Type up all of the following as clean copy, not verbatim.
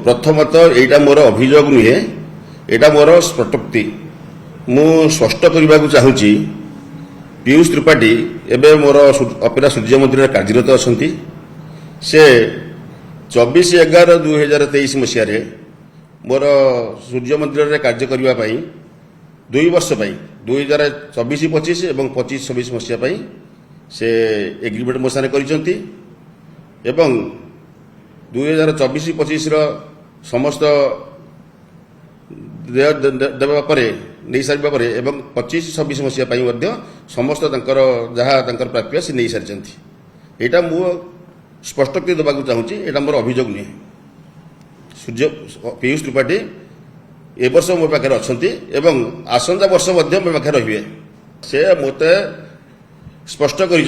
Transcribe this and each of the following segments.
प्रथमतः यहाँ मोर अभियोग नुहे यहाँ मोर स्पष्टोक्ति मु स्पष्ट करने को चाहूँगी पीयूष त्रिपाठी एवं मोर अपेरा सूर्य मंदिर कार्यरत अच्छा से 24/11/2023 मसीह मोर सूर्य मंदिर कार्य करने 2 वर्ष 2024-25 और 25-26 मसीह से एग्रीमेंट मो सारे कर 2024-25 समस्त देवा नहीं सारे 25-26 मसीहा समस्त जहाँ प्राप्य से नहीं सारी यहाँ मु स्पष्टोक्ति देवा चाहूँगी यहाँ मोर अभियोग नुहे सूर्य पीयूष त्रिपाठी ए वर्ष मो पाखे अच्छा आसंता वर्ष मो पाखे रे से मत स्पष्ट कर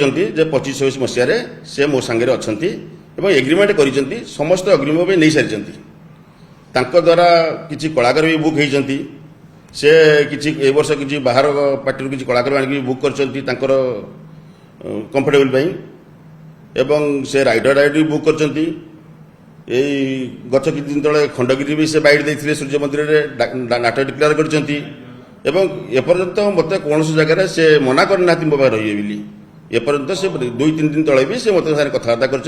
25-26 मसीह से मो सांगे अच्छा एग्रीमेंट कर समस्त अग्रिम भी नहीं सारी द्वारा किसी कलाकार भी बुक होती से किसी ए वर्ष किसी बाहर पार्टी किसी कलाकार आनिक बुक कर कंफर्टेबल एवं से राइडर भी बुक कर गत किसी दिन तले खंडगिरी भी से बाइट देते सूर्य मंदिर में नाट डिक्लेयर करपर्यंत मत कौन जगह से मना करना मो पाखे रही बोली एपर्यंत से 2-3 दिन तले भी से मत कथबार्ता कर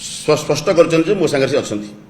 स्पष्ट कर मो सागर से अच्छा।